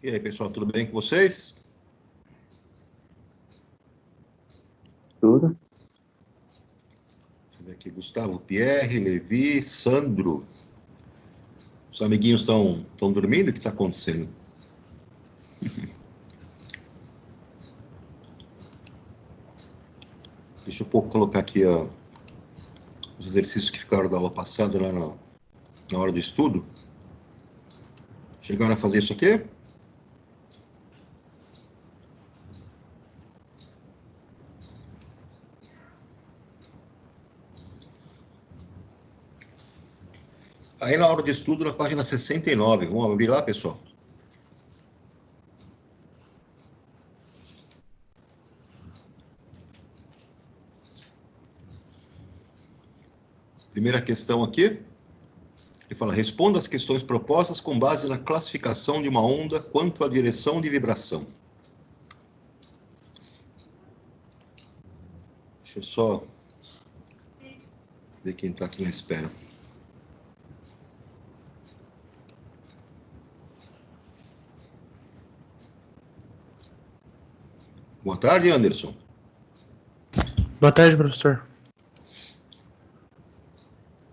E aí, pessoal, tudo bem com vocês? Tudo. Deixa eu ver aqui, Gustavo, Pierre, Levi, Sandro. Os amiguinhos estão dormindo? O que está acontecendo? Deixa eu colocar aqui os exercícios que ficaram da aula passada lá na hora do estudo. Chegaram a fazer isso aqui? Aí na hora de estudo, na página 69. Vamos abrir lá, pessoal? Primeira questão aqui. Ele fala, responda as questões propostas com base na classificação de uma onda quanto à direção de vibração. Deixa eu só ver quem está aqui na espera. Boa tarde, Anderson. Boa tarde, professor.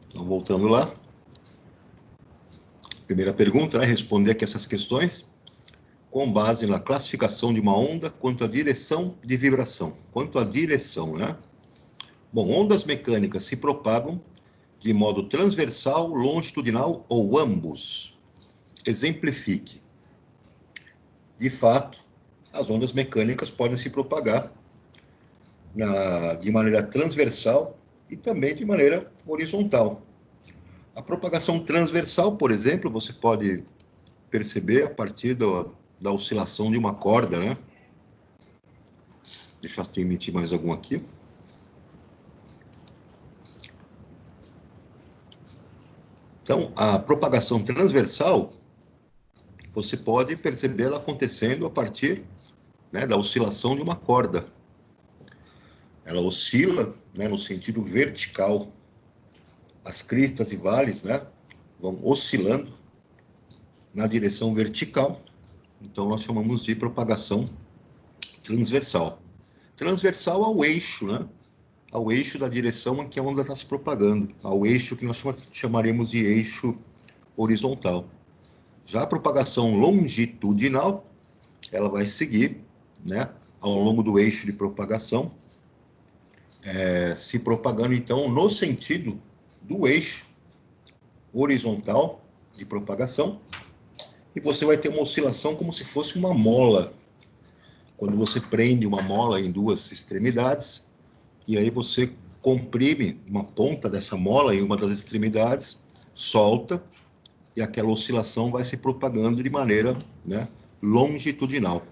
Então, voltando lá. Primeira pergunta, né? Responder aqui essas questões com base na classificação de uma onda quanto à direção de vibração. Quanto à direção, né? Bom, ondas mecânicas se propagam de modo transversal, longitudinal ou ambos. Exemplifique. De fato, as ondas mecânicas podem se propagar de maneira transversal e também de maneira horizontal. A propagação transversal, por exemplo, você pode perceber a partir da oscilação de uma corda, né? Deixa eu emitir mais algum aqui. Então, a propagação transversal, você pode percebê-la acontecendo a partir, né, da oscilação de uma corda. Ela oscila, né, no sentido vertical. As cristas e vales, né, vão oscilando na direção vertical. Então, nós chamamos de propagação transversal. Transversal ao eixo, né? Ao eixo da direção em que a onda está se propagando, ao eixo que nós chamaremos de eixo horizontal. Já a propagação longitudinal, ela vai seguir, né, ao longo do eixo de propagação, se propagando, então, no sentido do eixo horizontal de propagação, e você vai ter uma oscilação como se fosse uma mola. Quando você prende uma mola em duas extremidades, e aí você comprime uma ponta dessa mola em uma das extremidades, solta, e aquela oscilação vai se propagando de maneira, né, longitudinal.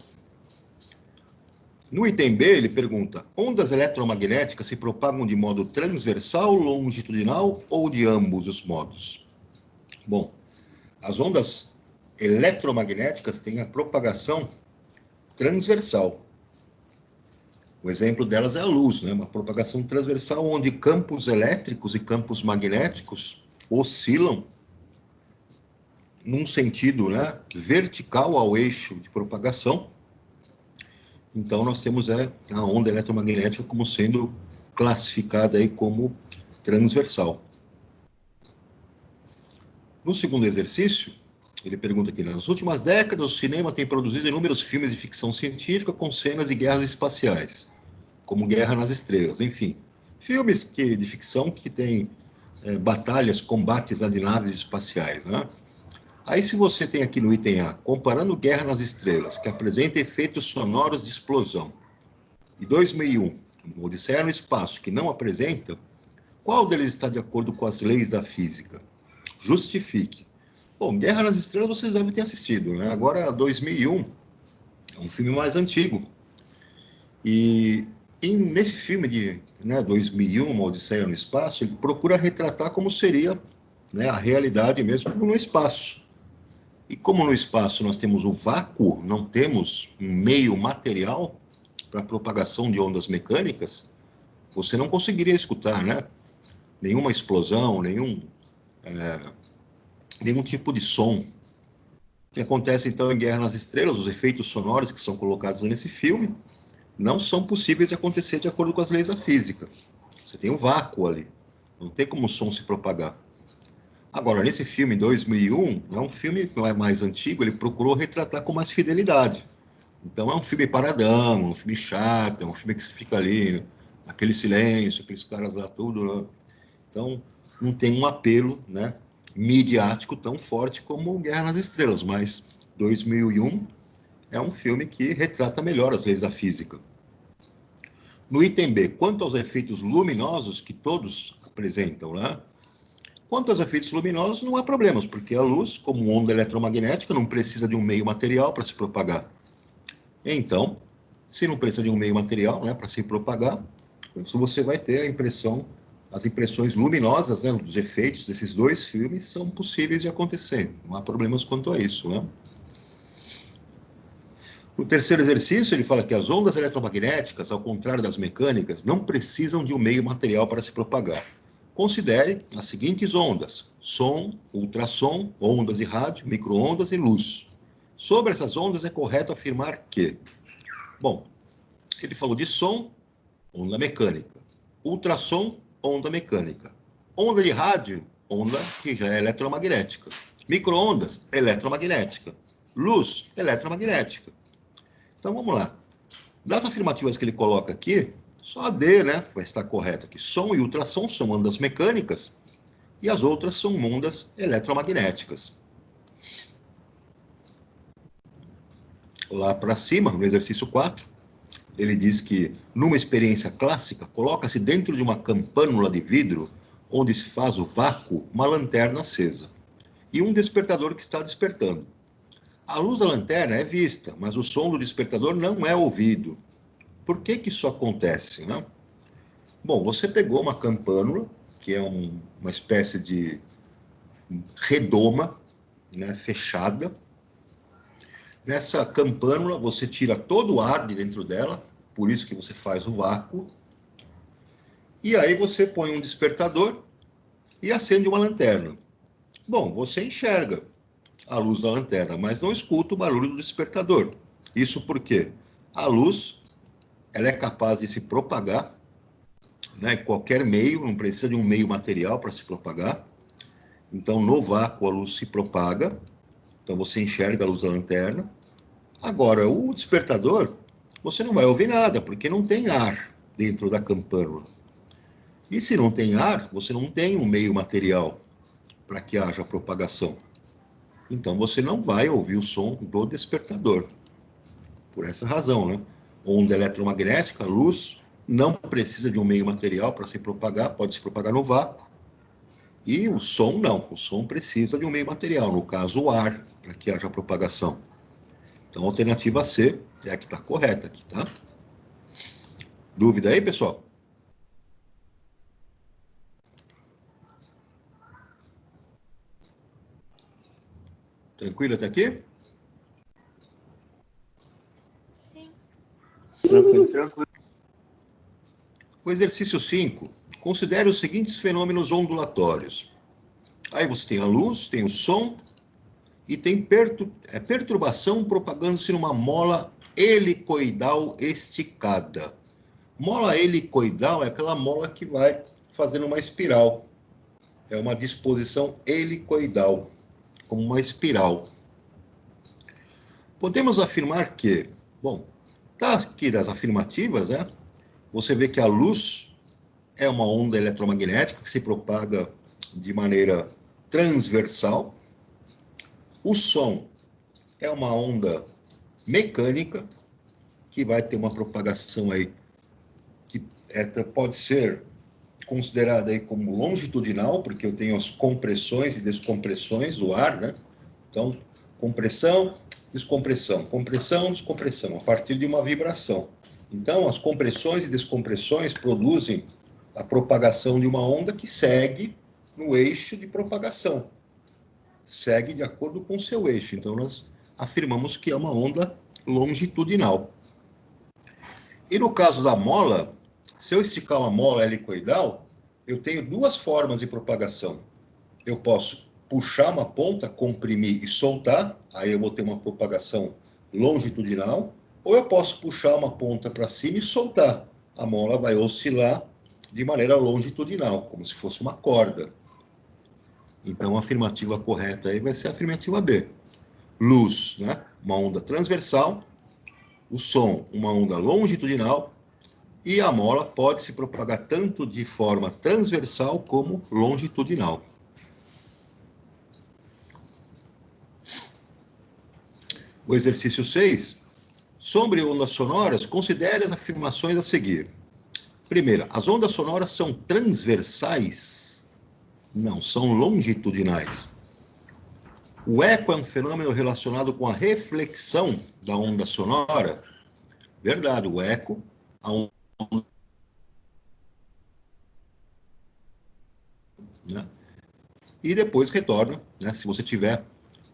No item B, ele pergunta, ondas eletromagnéticas se propagam de modo transversal, longitudinal ou de ambos os modos? Bom, as ondas eletromagnéticas têm a propagação transversal. O exemplo delas é a luz, né? Uma propagação transversal onde campos elétricos e campos magnéticos oscilam num sentido, né, vertical ao eixo de propagação. Então, nós temos a onda eletromagnética como sendo classificada aí como transversal. No segundo exercício, ele pergunta aqui, nas últimas décadas, o cinema tem produzido inúmeros filmes de ficção científica com cenas de guerras espaciais, como Guerra nas Estrelas, enfim. Filmes de ficção que têm batalhas, combates de naves espaciais, né? Aí, se você tem aqui no item A, comparando Guerra nas Estrelas, que apresenta efeitos sonoros de explosão, e 2001, Odisseia no Espaço, que não apresenta, qual deles está de acordo com as leis da física? Justifique. Bom, Guerra nas Estrelas vocês devem ter assistido, né? Agora, 2001 é um filme mais antigo. E nesse filme de 2001, Uma Odisseia no Espaço, ele procura retratar como seria, né, a realidade mesmo no espaço. E como no espaço nós temos o vácuo, não temos um meio material para propagação de ondas mecânicas, você não conseguiria escutar, né, nenhuma explosão, nenhum tipo de som. que acontece, então, em Guerra nas Estrelas, os efeitos sonoros que são colocados nesse filme não são possíveis de acontecer de acordo com as leis da física. Você tem um vácuo ali, não tem como o som se propagar. Agora, nesse filme, em 2001, é um filme mais antigo, ele procurou retratar com mais fidelidade. Então, é um filme paradão, um filme chato, é um filme que você fica ali, aquele silêncio, aqueles caras lá, tudo, né? Então, não tem um apelo, né, midiático tão forte como Guerra nas Estrelas, mas 2001 é um filme que retrata melhor as leis da física. No item B, quanto aos efeitos luminosos que todos apresentam, né? Quanto aos efeitos luminosos, não há problemas, porque a luz, como onda eletromagnética, não precisa de um meio material para se propagar. Então, se não precisa de um meio material, né, para se propagar, você vai ter a impressão, as impressões luminosas, né, dos efeitos desses dois filmes são possíveis de acontecer. Não há problemas quanto a isso, né? No terceiro exercício, ele fala que as ondas eletromagnéticas, ao contrário das mecânicas, não precisam de um meio material para se propagar. Considere as seguintes ondas: som, ultrassom, ondas de rádio, micro-ondas e luz. Sobre essas ondas é correto afirmar que... Bom, ele falou de som, onda mecânica. Ultrassom, onda mecânica. Onda de rádio, onda que já é eletromagnética. Micro-ondas, eletromagnética. Luz, eletromagnética. Então, vamos lá. Das afirmativas que ele coloca aqui, só a D, né, vai estar correta aqui. Som e ultrassom são ondas mecânicas e as outras são ondas eletromagnéticas. Lá para cima, no exercício 4, ele diz que, numa experiência clássica, coloca-se dentro de uma campânula de vidro, onde se faz o vácuo, uma lanterna acesa e um despertador que está despertando. A luz da lanterna é vista, mas o som do despertador não é ouvido. Por que que isso acontece, né? Bom, você pegou uma campânula, que é uma espécie de redoma, né, fechada. Nessa campânula, você tira todo o ar de dentro dela, por isso que você faz o vácuo. E aí você põe um despertador e acende uma lanterna. Bom, você enxerga a luz da lanterna, mas não escuta o barulho do despertador. Isso porque a luz, ela é capaz de se propagar, né, em qualquer meio, não precisa de um meio material para se propagar. Então, no vácuo, a luz se propaga, então você enxerga a luz da lanterna. Agora, o despertador, você não vai ouvir nada, porque não tem ar dentro da campânula. E se não tem ar, você não tem um meio material para que haja propagação. Então, você não vai ouvir o som do despertador. Por essa razão, né? Onda eletromagnética, luz, não precisa de um meio material para se propagar, pode se propagar no vácuo. E o som não, o som precisa de um meio material, no caso o ar, para que haja propagação. Então a alternativa C é a que está correta aqui, tá? Dúvida aí, pessoal? Tranquilo até aqui? Tranquilo. O exercício 5. Considere os seguintes fenômenos ondulatórios. Aí você tem a luz, tem o som e tem perturbação propagando-se numa mola helicoidal esticada. Mola helicoidal é aquela mola que vai fazendo uma espiral. É uma disposição helicoidal, como uma espiral. Podemos afirmar que, bom, tá aqui das afirmativas, né? Você vê que a luz é uma onda eletromagnética que se propaga de maneira transversal. O som é uma onda mecânica que vai ter uma propagação aí que pode ser considerada aí como longitudinal, porque eu tenho as compressões e descompressões do ar, né? Então, compressão, descompressão, compressão, descompressão, a partir de uma vibração. Então, as compressões e descompressões produzem a propagação de uma onda que segue no eixo de propagação. Segue de acordo com o seu eixo. Então, nós afirmamos que é uma onda longitudinal. E no caso da mola, se eu esticar uma mola helicoidal, eu tenho duas formas de propagação. Eu posso puxar uma ponta, comprimir e soltar, aí eu vou ter uma propagação longitudinal, ou eu posso puxar uma ponta para cima e soltar. A mola vai oscilar de maneira longitudinal, como se fosse uma corda. Então, a afirmativa correta aí vai ser a afirmativa B. Luz, né? Uma onda transversal, o som, uma onda longitudinal, e a mola pode se propagar tanto de forma transversal como longitudinal. O exercício 6. Sobre ondas sonoras, considere as afirmações a seguir. Primeira, as ondas sonoras são transversais? Não, são longitudinais. O eco é um fenômeno relacionado com a reflexão da onda sonora? Verdade, o eco, a onda, né? E depois retorna, né? Se você tiver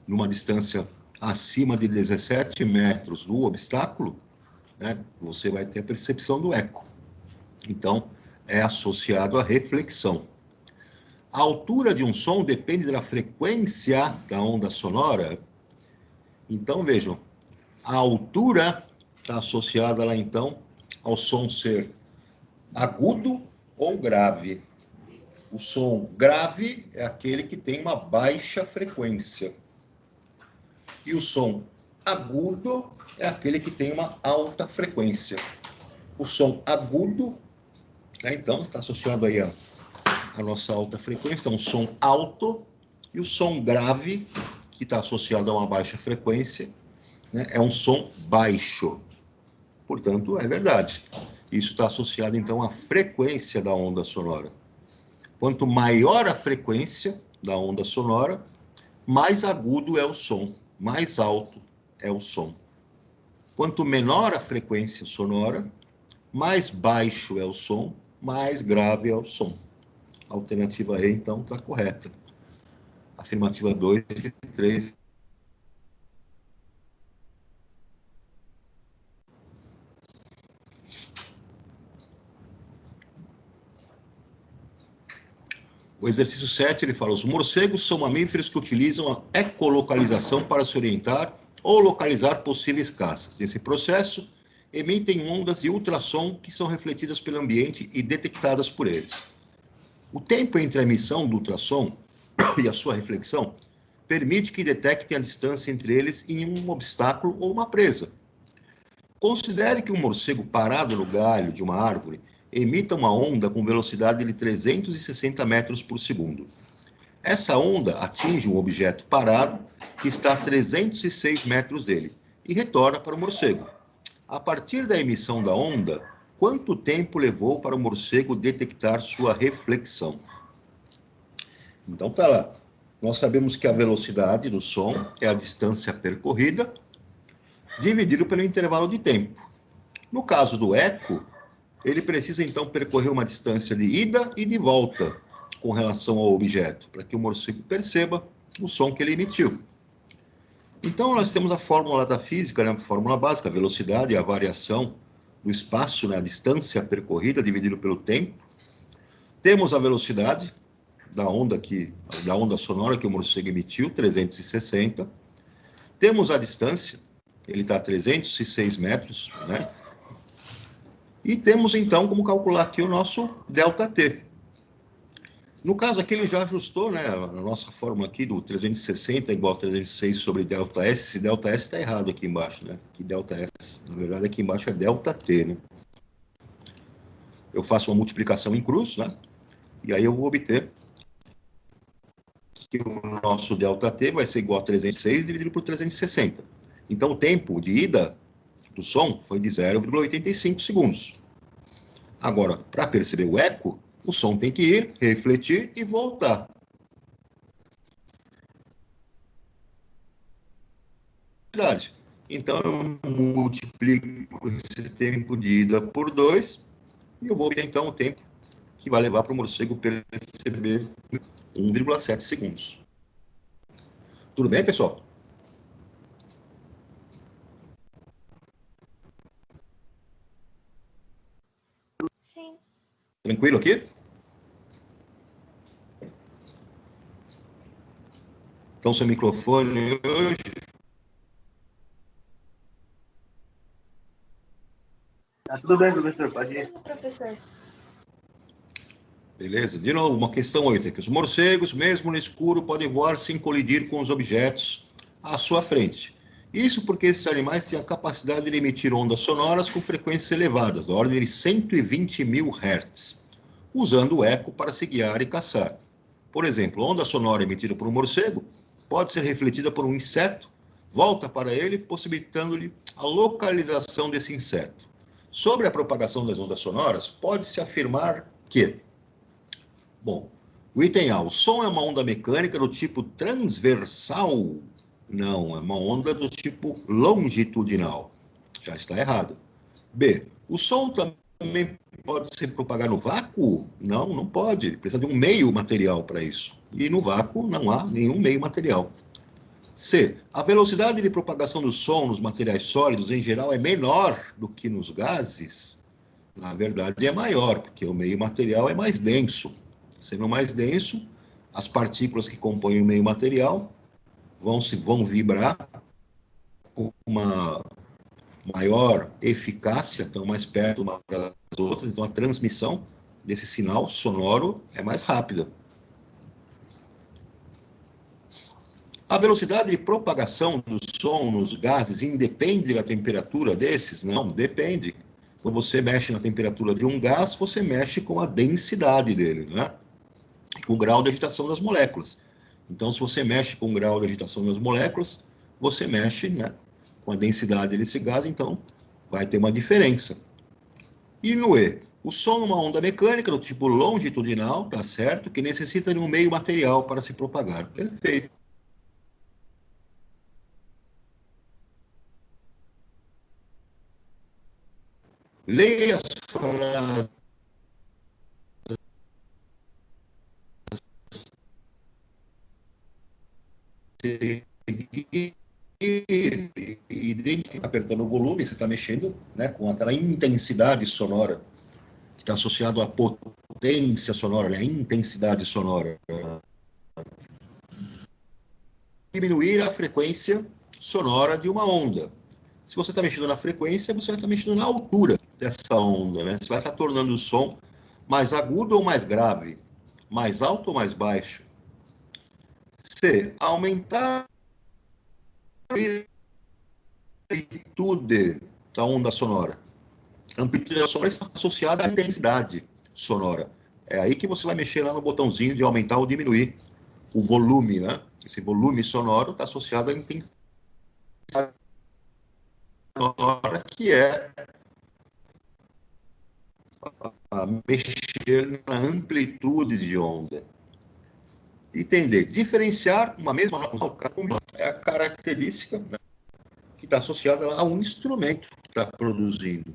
numa distância acima de 17 metros do obstáculo, né, você vai ter a percepção do eco. Então, é associado à reflexão. A altura de um som depende da frequência da onda sonora. Então, vejam, a altura está associada lá, então, ao som ser agudo ou grave. O som grave é aquele que tem uma baixa frequência. E o som agudo é aquele que tem uma alta frequência. O som agudo, né, então, está associado aí a nossa alta frequência, é um som alto, e o som grave, que está associado a uma baixa frequência, né, é um som baixo. Portanto, é verdade. Isso está associado, então, à frequência da onda sonora. Quanto maior a frequência da onda sonora, mais agudo é o som, mais alto é o som. Quanto menor a frequência sonora, mais baixo é o som, mais grave é o som. A alternativa E, então, está correta. Afirmativa 2 e 3. O exercício 7, ele fala, os morcegos são mamíferos que utilizam a ecolocalização para se orientar ou localizar possíveis caças. Nesse processo, emitem ondas de ultrassom que são refletidas pelo ambiente e detectadas por eles. O tempo entre a emissão do ultrassom e a sua reflexão permite que detectem a distância entre eles em um obstáculo ou uma presa. Considere que um morcego parado no galho de uma árvore emita uma onda com velocidade de 360 metros por segundo. Essa onda atinge um objeto parado que está a 306 metros dele e retorna para o morcego. A partir da emissão da onda, quanto tempo levou para o morcego detectar sua reflexão? Então tá lá. Nós sabemos que a velocidade do som é a distância percorrida dividido pelo intervalo de tempo. No caso do eco, ele precisa então percorrer uma distância de ida e de volta com relação ao objeto, para que o morcego perceba o som que ele emitiu. Então, nós temos a fórmula da física, né? A fórmula básica, a velocidade é a variação do espaço, né? A distância percorrida dividido pelo tempo. Temos a velocidade da onda sonora que o morcego emitiu, 360. Temos a distância, ele está a 306 metros, né? E temos, então, como calcular aqui o nosso ΔT. No caso aqui, ele já ajustou, né, a nossa fórmula aqui do 360 igual a 306 sobre ΔS. Esse ΔS está errado aqui embaixo, né? Que ΔS, na verdade, aqui embaixo é ΔT, né? Eu faço uma multiplicação em cruz, né? E aí eu vou obter que o nosso ΔT vai ser igual a 306 dividido por 360. Então, o tempo de ida do som foi de 0,85 segundos. Agora, para perceber o eco, o som tem que ir, refletir e voltar. Então, eu multiplico esse tempo de ida por 2 e eu vou ver, então, o tempo que vai levar para o morcego perceber 1,7 segundos. Tudo bem, pessoal? Sim. Tranquilo aqui? Então, seu microfone hoje... Tá tudo bem, professor, pode ir. Professor. Beleza? De novo, uma questão 8 é que os morcegos, mesmo no escuro, podem voar sem colidir com os objetos à sua frente. Isso porque esses animais têm a capacidade de emitir ondas sonoras com frequências elevadas, da ordem de 120 mil Hz, usando o eco para se guiar e caçar. Por exemplo, a onda sonora emitida por um morcego pode ser refletida por um inseto, volta para ele, possibilitando-lhe a localização desse inseto. Sobre a propagação das ondas sonoras, pode-se afirmar que... Bom, o item A, o som é uma onda mecânica do tipo transversal? Não, é uma onda do tipo longitudinal. Já está errado. B, o som também pode se propagar no vácuo? Não, não pode. Precisa de um meio material para isso. E no vácuo não há nenhum meio material. C, a velocidade de propagação do som nos materiais sólidos, em geral, é menor do que nos gases? Na verdade, é maior, porque o meio material é mais denso. Sendo mais denso, as partículas que compõem o meio material vão vibrar com uma maior eficácia, estão mais perto umas das outras, então a transmissão desse sinal sonoro é mais rápida. A velocidade de propagação do som nos gases independe da temperatura desses? Não, depende. Quando você mexe na temperatura de um gás, você mexe com a densidade dele, né? Com o grau de agitação das moléculas. Então, se você mexe com o grau de agitação das moléculas, você mexe, né, com a densidade desse gás, então vai ter uma diferença. E no E? O som é uma onda mecânica do tipo longitudinal, tá certo? Que necessita de um meio material para se propagar. Perfeito. Leia as frases e apertando o volume, você está mexendo, né, com aquela intensidade sonora que está associado à potência sonora, né, a intensidade sonora. Diminuir a frequência sonora de uma onda. Se você está mexendo na frequência, você vai estar mexendo na altura dessa onda, né? Você vai estar tornando o som mais agudo ou mais grave, mais alto ou mais baixo. C. Aumentar a amplitude da onda sonora. A amplitude da sonora está associada à intensidade sonora. É aí que você vai mexer lá no botãozinho de aumentar ou diminuir o volume, né? Esse volume sonoro está associado à intensidade sonora, que é a mexer na amplitude de onda. Entender, diferenciar uma mesma é a característica, né, que está associada a um instrumento que está produzindo.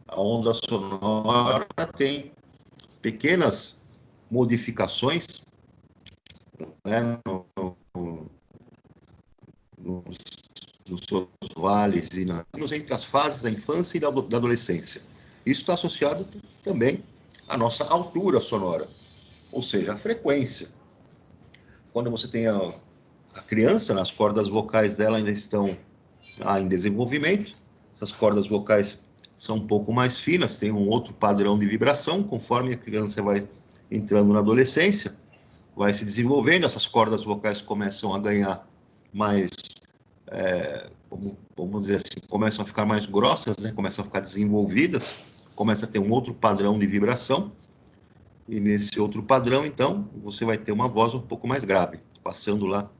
A onda sonora tem pequenas modificações, né, nos seus vales e entre as fases da infância e da adolescência. Isso está associado também à nossa altura sonora, ou seja, a frequência. Quando você tem a criança, as cordas vocais dela ainda estão em desenvolvimento, essas cordas vocais são um pouco mais finas, tem um outro padrão de vibração. Conforme a criança vai entrando na adolescência, vai se desenvolvendo, essas cordas vocais começam a ganhar mais, vamos dizer assim, começam a ficar mais grossas, né? Começam a ficar desenvolvidas, começa a ter um outro padrão de vibração, e nesse outro padrão, então, você vai ter uma voz um pouco mais grave, passando lá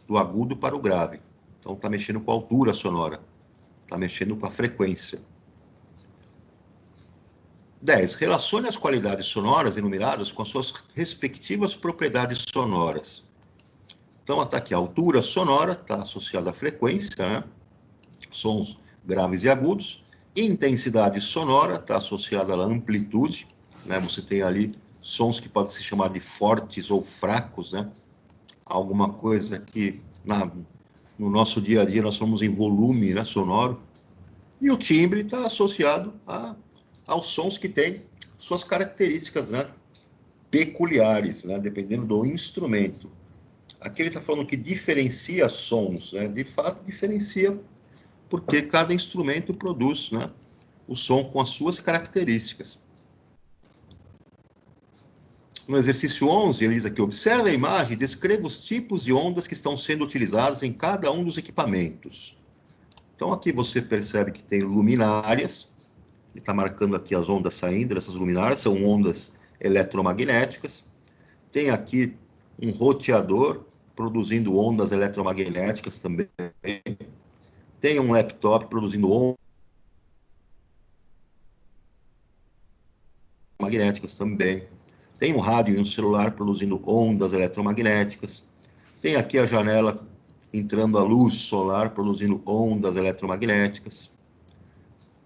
do agudo para o grave. Então, está mexendo com a altura sonora, está mexendo com a frequência. 10. Relacione as qualidades sonoras enumeradas com as suas respectivas propriedades sonoras. Então, está aqui, a altura sonora está associada à frequência, né? Sons graves e agudos. Intensidade sonora está associada à amplitude, né? Você tem ali sons que podem se chamar de fortes ou fracos, né? Alguma coisa que no nosso dia a dia nós somos em volume, né, sonoro. E o timbre está associado aos sons que têm suas características, né, peculiares, né, dependendo do instrumento. Aqui ele está falando que diferencia sons, né? De fato diferencia, porque cada instrumento produz, né, o som com as suas características. No exercício 11, ele diz aqui, observe a imagem e descreva os tipos de ondas que estão sendo utilizadas em cada um dos equipamentos. Então, aqui você percebe que tem luminárias, ele está marcando aqui as ondas saindo dessas luminárias, são ondas eletromagnéticas. Tem aqui um roteador produzindo ondas eletromagnéticas também. Tem um laptop produzindo ondas magnéticas também. Tem um rádio e um celular produzindo ondas eletromagnéticas. Tem aqui a janela entrando a luz solar produzindo ondas eletromagnéticas.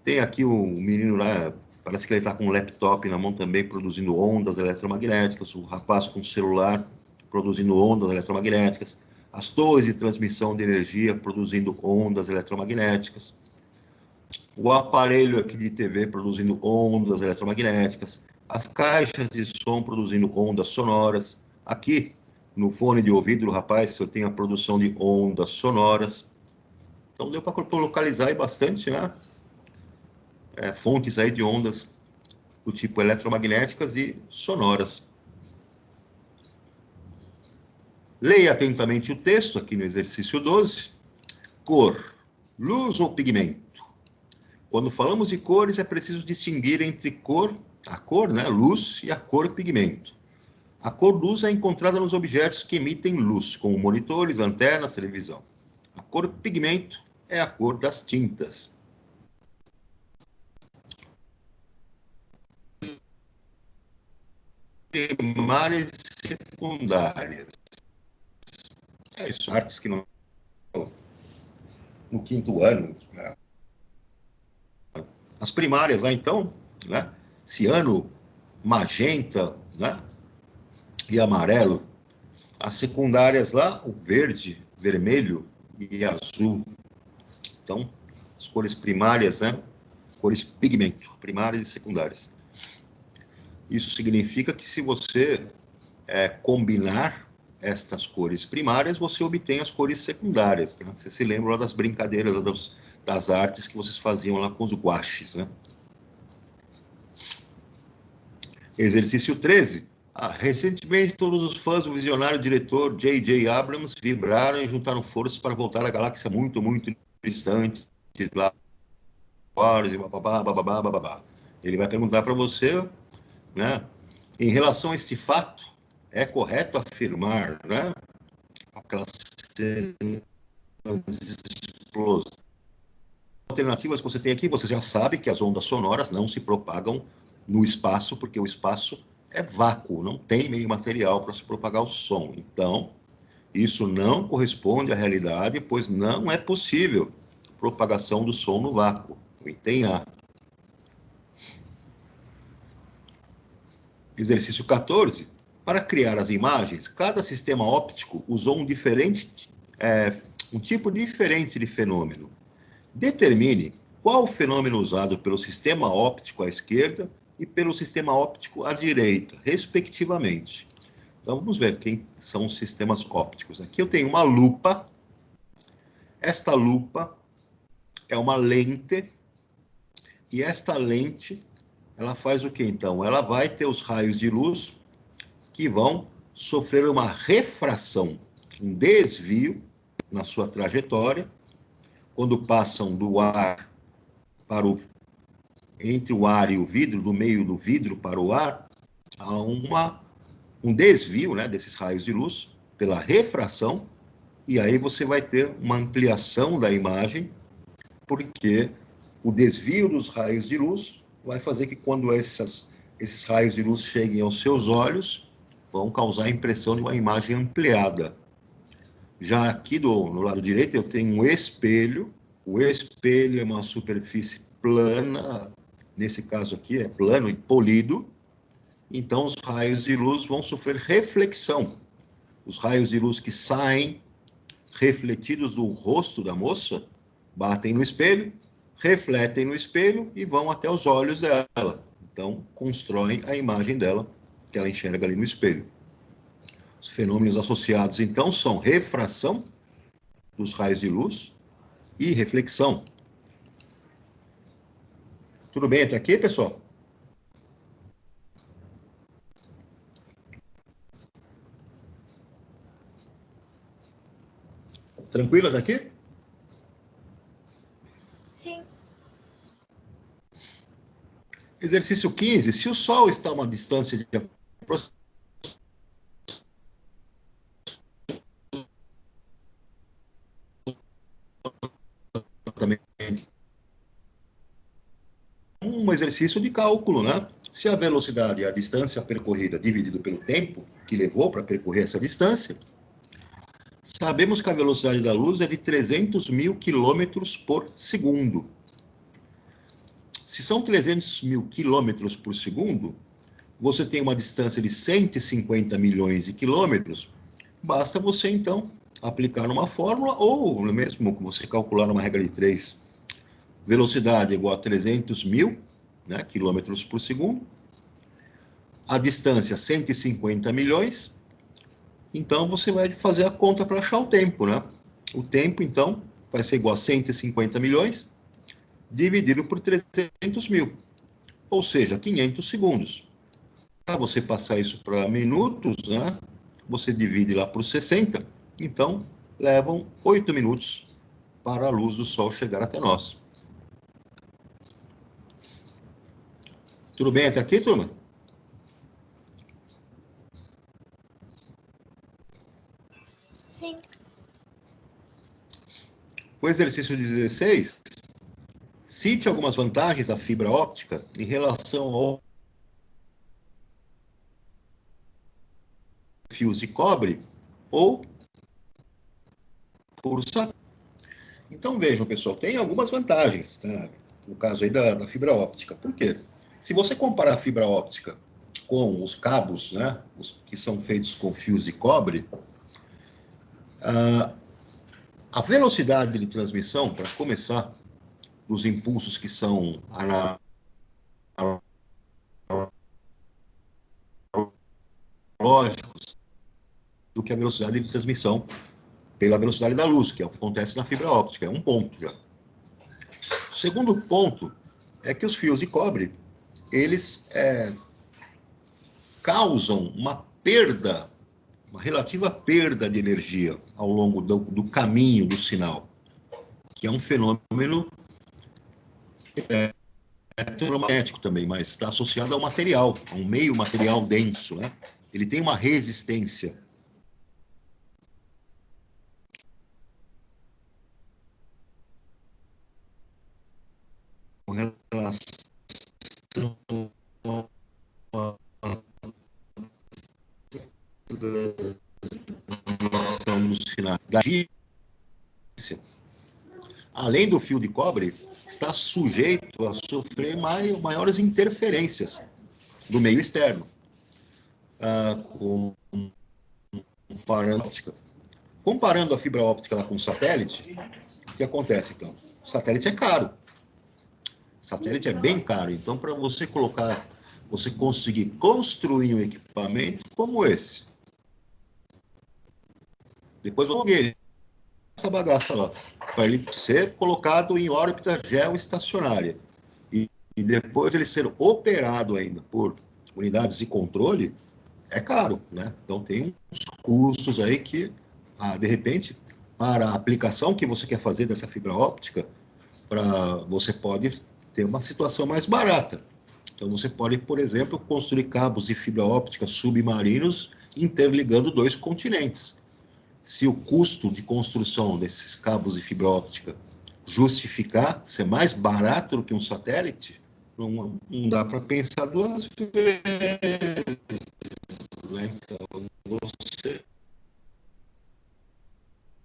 Tem aqui o menino lá, parece que ele está com um laptop na mão também produzindo ondas eletromagnéticas. O rapaz com o celular produzindo ondas eletromagnéticas. As torres de transmissão de energia produzindo ondas eletromagnéticas. O aparelho aqui de TV produzindo ondas eletromagnéticas. As caixas de som produzindo ondas sonoras. Aqui, no fone de ouvido do rapaz, eu tenho a produção de ondas sonoras. Então, deu para localizar aí bastante, né? Fontes aí de ondas do tipo eletromagnéticas e sonoras. Leia atentamente o texto aqui no exercício 12. Cor, luz ou pigmento? Quando falamos de cores, é preciso distinguir entre cor, a cor, né, luz, e a cor pigmento. A cor luz é encontrada nos objetos que emitem luz, como monitores, lanternas, televisão. A cor pigmento é a cor das tintas. Primárias e secundárias. É isso, artes que não... no quinto ano, né? As primárias lá, então, né? Ciano, magenta, né? E amarelo. As secundárias lá, o verde, vermelho e azul. Então, as cores primárias, né? Cores pigmento, primárias e secundárias. Isso significa que se você combinar estas cores primárias, você obtém as cores secundárias. Né? Você se lembra lá das brincadeiras, das artes que vocês faziam lá com os guaches, né? Exercício 13. Recentemente, todos os fãs do visionário diretor J.J. Abrams vibraram e juntaram forças para voltar à galáxia muito, muito distante. Ele vai perguntar para você, né? Em relação a este fato, é correto afirmar, né? Aquelas explosões alternativas que você tem aqui, você já sabe que as ondas sonoras não se propagam no espaço, porque o espaço é vácuo, não tem meio material para se propagar o som. Então, isso não corresponde à realidade, pois não é possível propagação do som no vácuo. O item A. Exercício 14. Para criar as imagens, cada sistema óptico usou um tipo diferente de fenômeno. Determine qual o fenômeno usado pelo sistema óptico à esquerda e pelo sistema óptico à direita, respectivamente. Então, vamos ver quem são os sistemas ópticos. Aqui eu tenho uma lupa. Esta lupa é uma lente. E esta lente, ela faz o que então? Ela vai ter os raios de luz que vão sofrer uma refração, um desvio na sua trajetória, quando passam do ar para entre o ar e o vidro, do meio do vidro para o ar, há um desvio, né, desses raios de luz pela refração, e aí você vai ter uma ampliação da imagem, porque o desvio dos raios de luz vai fazer que quando esses raios de luz cheguem aos seus olhos, vão causar a impressão de uma imagem ampliada. Já aqui no lado direito eu tenho um espelho. O espelho é uma superfície plana, nesse caso aqui é plano e polido, então os raios de luz vão sofrer reflexão. Os raios de luz que saem refletidos do rosto da moça batem no espelho, refletem no espelho e vão até os olhos dela. Então, constroem a imagem dela que ela enxerga ali no espelho. Os fenômenos associados, então, são refração dos raios de luz e reflexão. Tudo bem até aqui, pessoal? Tranquilo até aqui? Sim. Exercício 15. Se o Sol está a uma distância de aproximadamente um exercício de cálculo, né? Se a velocidade é a distância percorrida dividido pelo tempo que levou para percorrer essa distância, sabemos que a velocidade da luz é de 300 mil quilômetros por segundo. Se são 300 mil quilômetros por segundo, você tem uma distância de 150 milhões de quilômetros, basta você, então, aplicar uma fórmula ou mesmo você calcular uma regra de 3. Velocidade igual a 300 mil, né, quilômetros por segundo. A distância, 150 milhões. Então, você vai fazer a conta para achar o tempo, né? O tempo, então, vai ser igual a 150 milhões, dividido por 300 mil. Ou seja, 500 segundos. Para você passar isso para minutos, né? Você divide lá por 60. Então, levam 8 minutos para a luz do Sol chegar até nós. Tudo bem até aqui, turma? Sim. O exercício 16, cite algumas vantagens da fibra óptica em relação ao fios de cobre ou por satélite. Então, vejam, pessoal, tem algumas vantagens, tá? No caso aí da fibra óptica. Por quê? Se você comparar a fibra óptica com os cabos, né, os que são feitos com fios de cobre, a velocidade de transmissão, para começar, dos impulsos que são analógicos, do que a velocidade de transmissão pela velocidade da luz, que acontece na fibra óptica, é um ponto já. O segundo ponto é que os fios de cobre, eles causam uma perda, uma relativa perda de energia ao longo do caminho do sinal, que é um fenômeno eletromagnético também, mas está associado ao material, a um meio material denso, né? Ele tem uma resistência. Com relação do sinal. Além do fio de cobre, está sujeito a sofrer maiores interferências do meio externo. Comparando a fibra óptica lá com o satélite, o que acontece, então? O satélite é caro. O satélite é bem caro. Então, para você conseguir construir um equipamento como esse, depois eu foguete, essa bagaça lá, para ele ser colocado em órbita geoestacionária e depois ele ser operado ainda por unidades de controle, é caro, né? Então tem uns custos aí que, de repente, para a aplicação que você quer fazer dessa fibra óptica, você pode ter uma situação mais barata. Então você pode, por exemplo, construir cabos de fibra óptica submarinos interligando 2 continentes. Se o custo de construção desses cabos de fibra óptica justificar ser mais barato do que um satélite, não dá para pensar 2 vezes. Né? Então,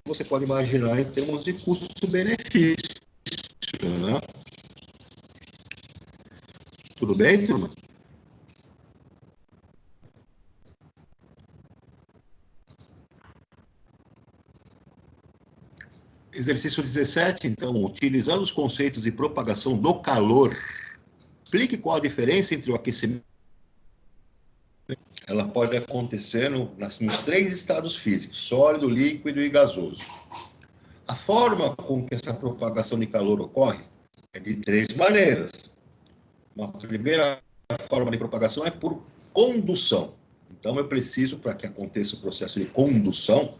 você pode imaginar em termos de custo-benefício. Né? Tudo bem, turma? Exercício 17, então, utilizando os conceitos de propagação do calor, explique qual a diferença entre o aquecimento. ela pode acontecer nos três estados físicos, sólido, líquido e gasoso. A forma com que essa propagação de calor ocorre é de três maneiras. Uma primeira forma de propagação é por condução. Então, eu preciso, para que aconteça o processo de condução,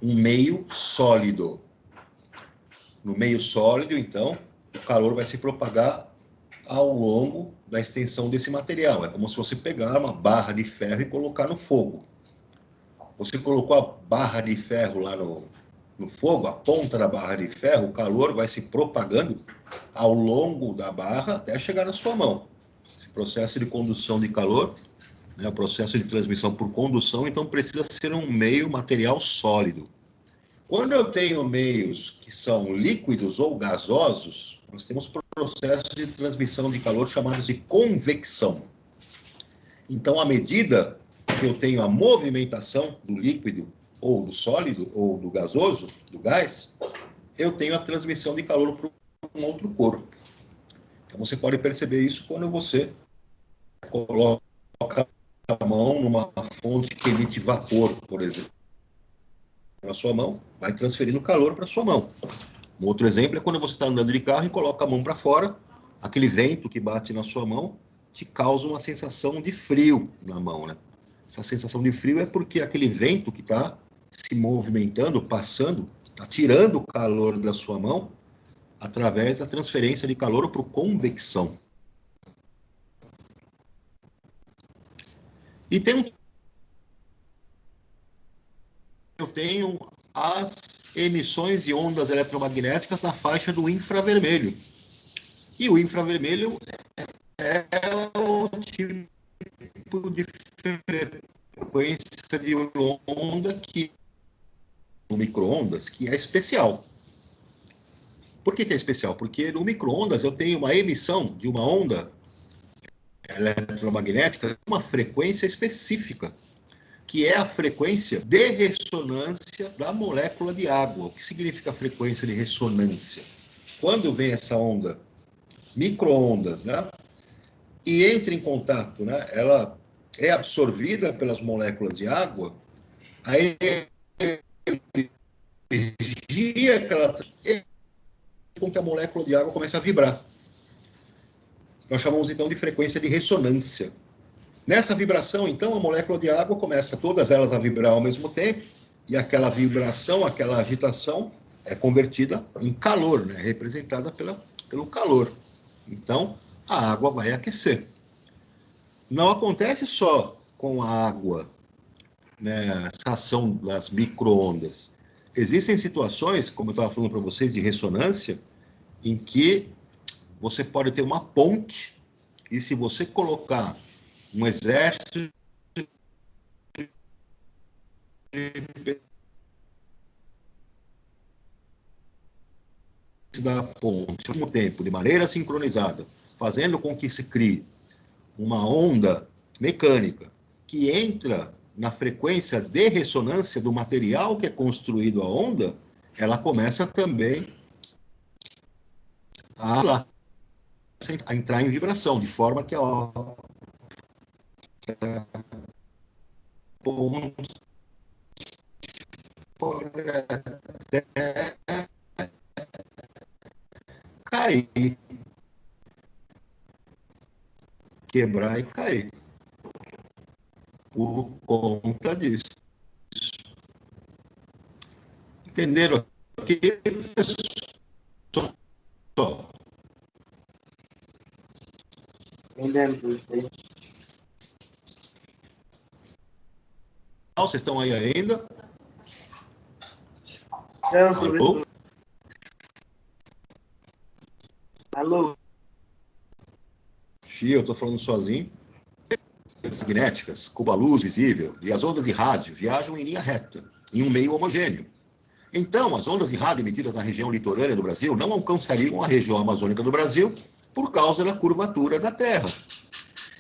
um meio sólido. No meio sólido, então, o calor vai se propagar ao longo da extensão desse material. É como se você pegar uma barra de ferro e colocar no fogo. Você colocou a barra de ferro lá no fogo, a ponta da barra de ferro, o calor vai se propagando ao longo da barra até chegar na sua mão. Esse processo de condução de calor, né, o processo de transmissão por condução, então precisa ser um meio material sólido. Quando eu tenho meios que são líquidos ou gasosos, nós temos processos de transmissão de calor chamados de convecção. Então, à medida que eu tenho a movimentação do líquido ou do sólido ou do gasoso, do gás, eu tenho a transmissão de calor para um outro corpo. Então, você pode perceber isso quando você coloca a mão numa fonte que emite vapor, por exemplo. Na sua mão, vai transferindo calor para a sua mão. Um outro exemplo é quando você está andando de carro e coloca a mão para fora, aquele vento que bate na sua mão te causa uma sensação de frio na mão, né? Essa sensação de frio é porque aquele vento que está se movimentando, passando, está tirando o calor da sua mão através da transferência de calor por convecção. E eu tenho as emissões de ondas eletromagnéticas na faixa do infravermelho. E o infravermelho é o tipo de frequência de onda que no micro-ondas, que é especial. Por que é especial? Porque no micro-ondas eu tenho uma emissão de uma onda eletromagnética, uma frequência específica, que é a frequência de ressonância da molécula de água. O que significa frequência de ressonância? Quando vem essa onda, micro-ondas, né, e entra em contato, né, ela é absorvida pelas moléculas de água, a energia que ela traz com que a molécula de água comece a vibrar. Nós chamamos então de frequência de ressonância. Nessa vibração, então, a molécula de água começa todas elas a vibrar ao mesmo tempo, e aquela vibração, aquela agitação é convertida em calor, né, representada pelo calor. Então, a água vai aquecer. Não acontece só com a água, né, essa ação das micro-ondas. Existem situações, como eu estava falando para vocês, de ressonância, em que você pode ter uma ponte, e se você colocar um exército da ponte ao mesmo tempo, de maneira sincronizada, fazendo com que se crie uma onda mecânica que entra na frequência de ressonância do material que é construído a onda, ela começa também a entrar em vibração, de forma que a ponte pode até cair, quebrar e cair, por conta disso. Entenderam aqui, pessoal? Entendendo, professor. Vocês estão aí ainda? Não, Alô? professor. Alô? Xia, eu estou falando sozinho. As magnéticas, como a luz visível e as ondas de rádio viajam em linha reta, em um meio homogêneo. Então, as ondas de rádio emitidas na região litorânea do Brasil não alcançariam a região amazônica do Brasil por causa da curvatura da Terra.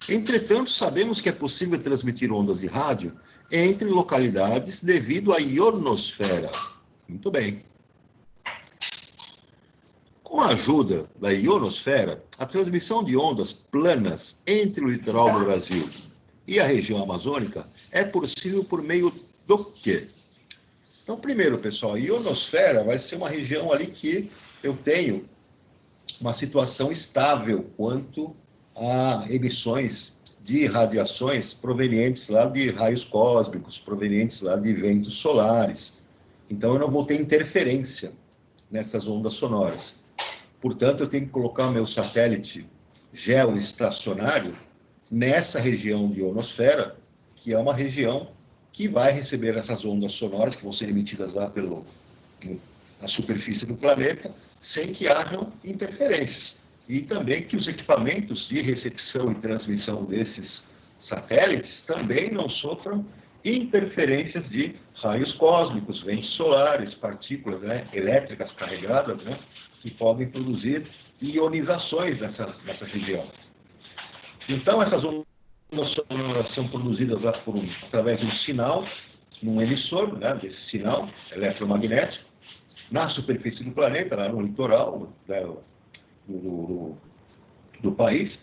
Entretanto, sabemos que é possível transmitir ondas de rádio entre localidades devido à ionosfera. Muito bem. Com a ajuda da ionosfera, a transmissão de ondas planas entre o litoral do Brasil e a região amazônica é possível por meio do quê? Então, primeiro, pessoal, a ionosfera vai ser uma região ali que eu tenho uma situação estável quanto a emissões de radiações provenientes lá de raios cósmicos, provenientes lá de ventos solares. Então, eu não vou ter interferência nessas ondas sonoras. Portanto, eu tenho que colocar o meu satélite geoestacionário nessa região de ionosfera, que é uma região que vai receber essas ondas sonoras que vão ser emitidas lá pela superfície do planeta, sem que hajam interferências. E também que os equipamentos de recepção e transmissão desses satélites também não sofram interferências de raios cósmicos, ventos solares, partículas, né, elétricas carregadas, né, que podem produzir ionizações nessa região. Então, essas ondas sonoras são produzidas lá através de um sinal, num emissor, né, desse sinal eletromagnético, na superfície do planeta, lá no litoral, né, do país.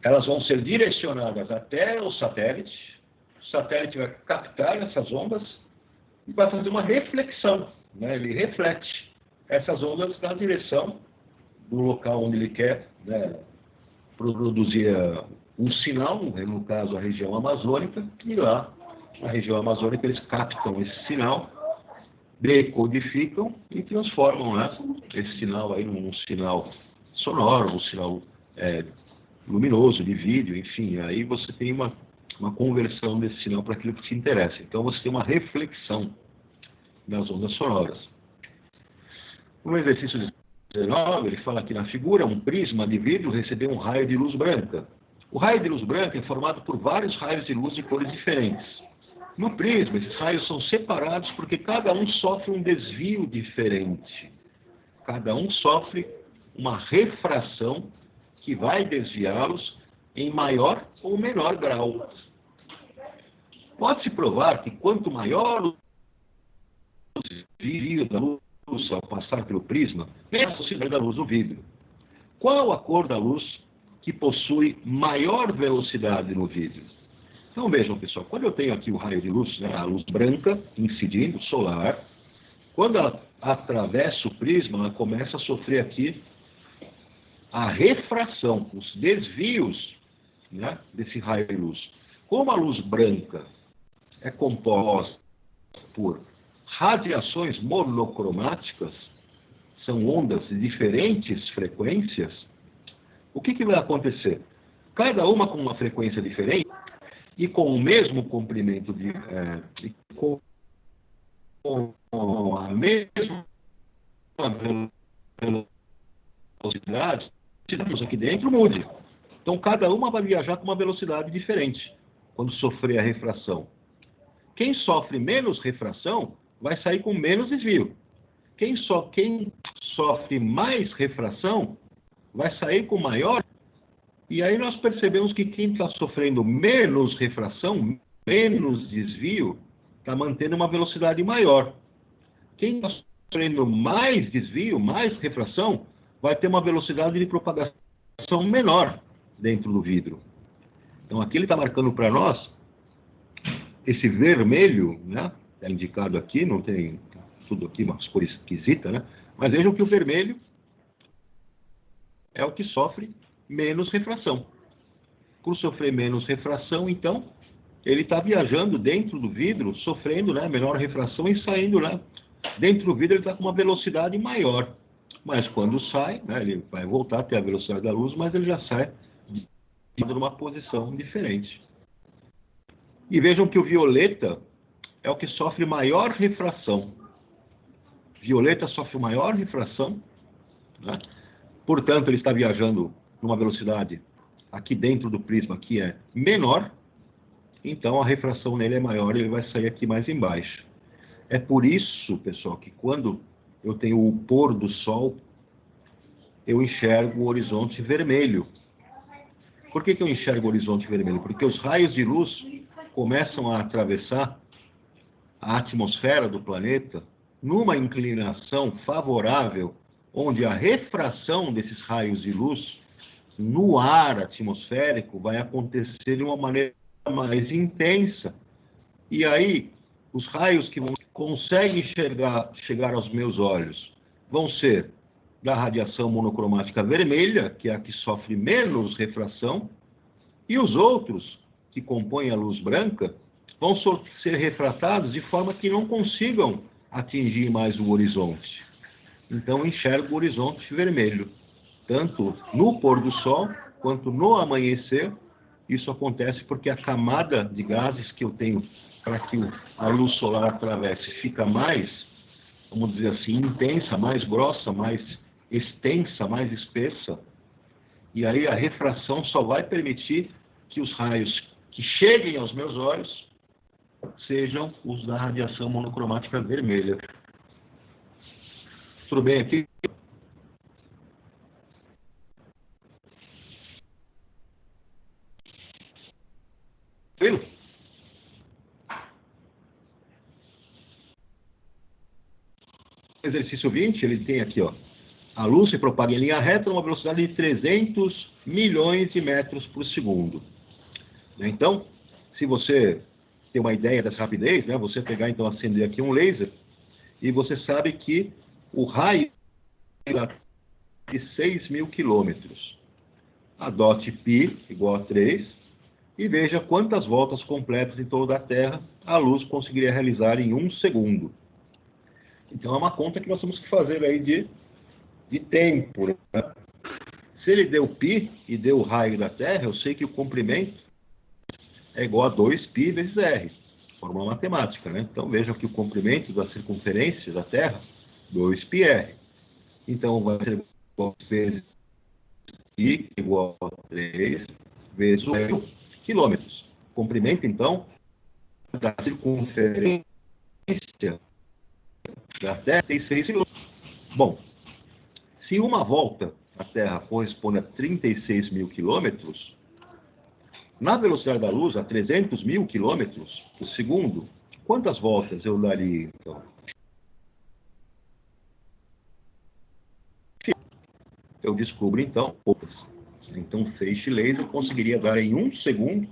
Elas vão ser direcionadas até o satélite vai captar essas ondas e vai fazer uma reflexão, né? Ele reflete essas ondas na direção do local onde ele quer, né, produzir um sinal, no caso a região amazônica, e lá na região amazônica eles captam esse sinal, decodificam e transformam, né, esse sinal aí num sinal sonoro, um sinal luminoso, de vídeo, enfim. Aí você tem uma conversão desse sinal para aquilo que te interessa. Então você tem uma reflexão das ondas sonoras. No exercício 19, ele fala aqui na figura, um prisma de vidro recebeu um raio de luz branca. O raio de luz branca é formado por vários raios de luz de cores diferentes. No prisma, esses raios são separados porque cada um sofre um desvio diferente. Cada um sofre uma refração que vai desviá-los em maior ou menor grau. Pode-se provar que quanto maior o desvio da luz ao passar pelo prisma, menos a velocidade da luz no vidro. Qual a cor da luz que possui maior velocidade no vidro? Então vejam, pessoal, quando eu tenho aqui o raio de luz, né, a luz branca incidindo, solar, quando ela atravessa o prisma, ela começa a sofrer aqui a refração, os desvios, né, desse raio de luz. Como a luz branca é composta por radiações monocromáticas, são ondas de diferentes frequências, o que vai acontecer? Cada uma com uma frequência diferente e com o mesmo comprimento com a mesma velocidade, estamos aqui dentro, mude. Então, cada uma vai viajar com uma velocidade diferente quando sofrer a refração. Quem sofre menos refração vai sair com menos desvio. Quem sofre mais refração vai sair com maior. E aí nós percebemos que quem está sofrendo menos refração, menos desvio, está mantendo uma velocidade maior. Quem está sofrendo mais desvio, mais refração, vai ter uma velocidade de propagação menor dentro do vidro. Então aqui ele está marcando para nós esse vermelho, né? É indicado aqui, não tem tudo aqui, umas cores esquisitas, né? Mas vejam que o vermelho é o que sofre menos refração. Por sofrer menos refração, então, ele está viajando dentro do vidro, sofrendo, né, menor refração e saindo, né? Dentro do vidro ele está com uma velocidade maior. Mas quando sai, né, ele vai voltar a ter a velocidade da luz, mas ele já sai numa posição diferente. E vejam que o violeta é o que sofre maior refração. Violeta sofre maior refração, né? Portanto, ele está viajando numa velocidade aqui dentro do prisma que é menor, então a refração nele é maior e ele vai sair aqui mais embaixo. É por isso, pessoal, que quando eu tenho o pôr do sol, eu enxergo o horizonte vermelho. Por que eu enxergo o horizonte vermelho? Porque os raios de luz começam a atravessar a atmosfera do planeta numa inclinação favorável, onde a refração desses raios de luz no ar atmosférico vai acontecer de uma maneira mais intensa, e aí os raios que conseguem chegar aos meus olhos vão ser da radiação monocromática vermelha, que é a que sofre menos refração, e os outros, que compõem a luz branca, vão ser refratados de forma que não consigam atingir mais o horizonte. Então, enxergo o horizonte vermelho, tanto no pôr do sol quanto no amanhecer. Isso acontece porque a camada de gases que eu tenho para que a luz solar atravesse fica mais, vamos dizer assim, intensa, mais grossa, mais extensa, mais espessa. E aí a refração só vai permitir que os raios que cheguem aos meus olhos sejam os da radiação monocromática vermelha. Tudo bem aqui? Tranquilo? Exercício 20, ele tem aqui, ó. A luz se propaga em linha reta a uma velocidade de 300 milhões de metros por segundo. Então, se você tem uma ideia dessa rapidez, né, você pegar, então, acender aqui um laser, e você sabe que o raio é de 6.000 quilômetros. Adote π igual a 3 e veja quantas voltas completas em torno da Terra a luz conseguiria realizar em 1 segundo. Então, é uma conta que nós temos que fazer aí de tempo. Né? Se ele deu π e deu o raio da Terra, eu sei que o comprimento é igual a 2π vezes r, fórmula matemática. Né? Então, vejam que o comprimento da circunferência da Terra, 2πr. Então, vai ser igual a vezes π igual a 3 vezes o quilômetros. Comprimento, então, da circunferência da Terra tem 6 quilômetros. Bom, se uma volta à Terra corresponde a 36.000 quilômetros, na velocidade da luz, a 300.000 quilômetros por segundo, quantas voltas eu daria, então? Eu descubro, então, poucas. Então, um feixe laser conseguiria dar em 1 segundo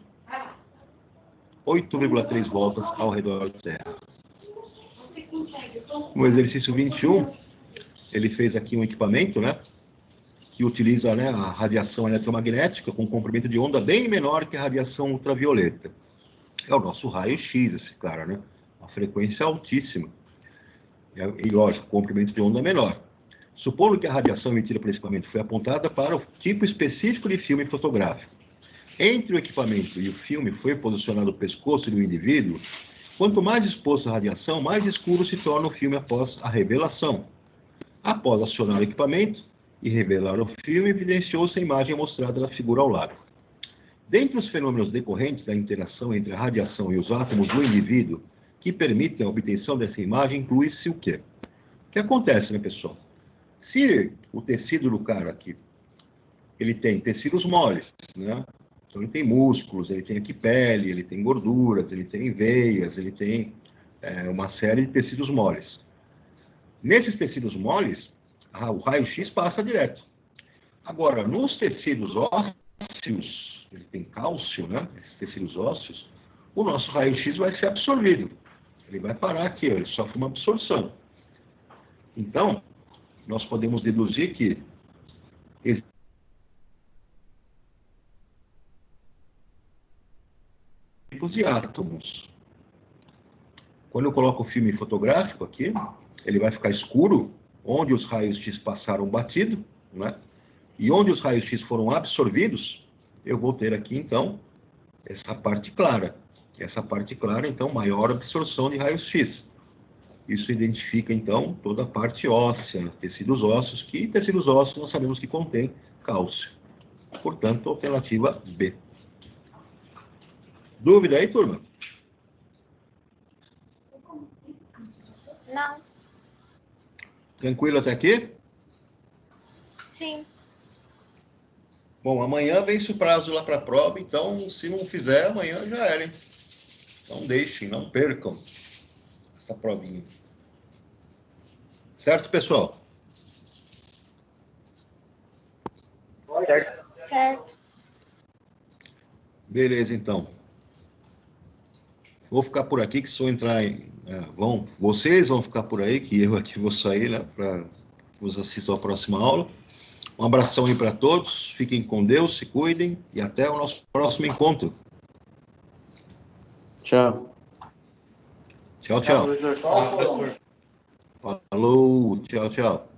8,3 voltas ao redor da Terra. No exercício 21, ele fez aqui um equipamento, né, que utiliza, né, a radiação eletromagnética com comprimento de onda bem menor que a radiação ultravioleta. É o nosso raio-x, esse cara, né? Uma frequência altíssima. E, lógico, comprimento de onda menor. Supondo que a radiação emitida pelo equipamento foi apontada para o tipo específico de filme fotográfico. Entre o equipamento e o filme foi posicionado o pescoço do indivíduo, quanto mais exposto à radiação, mais escuro se torna o filme após a revelação. Após acionar o equipamento e revelar o filme, evidenciou-se a imagem mostrada na figura ao lado. Dentre os fenômenos decorrentes da interação entre a radiação e os átomos do indivíduo que permitem a obtenção dessa imagem, inclui-se o quê? O que acontece, né, pessoal? Se o tecido do cara aqui, ele tem tecidos moles, né? Então ele tem músculos, ele tem aqui pele, ele tem gorduras, ele tem veias, ele tem uma série de tecidos moles. Nesses tecidos moles, o raio-x passa direto. Agora, nos tecidos ósseos, ele tem cálcio, né? Esses tecidos ósseos, o nosso raio-x vai ser absorvido. Ele vai parar aqui, ele sofre uma absorção. Então, nós podemos deduzir que tipos de átomos. Quando eu coloco o filme fotográfico aqui, ele vai ficar escuro, onde os raios X passaram batido, né? E onde os raios X foram absorvidos, eu vou ter aqui, então, essa parte clara. Essa parte clara, então, maior absorção de raios X. Isso identifica, então, toda a parte óssea, tecidos ósseos, que tecidos ósseos nós sabemos que contém cálcio. Portanto, alternativa B. Dúvida aí, turma? Não. Tranquilo até aqui? Sim. Bom, amanhã vence o prazo lá para a prova, então, se não fizer, amanhã já era, hein? Não deixem, não percam essa provinha. Certo, pessoal? Certo. Certo. Beleza, então. Vou ficar por aqui, que se eu entrar vocês vão ficar por aí, que eu aqui vou sair, né, para que vocês assistam a próxima aula. Um abração aí para todos, fiquem com Deus, se cuidem e até o nosso próximo encontro. Tchau. Tchau, tchau. Professor. Falou, tchau, tchau.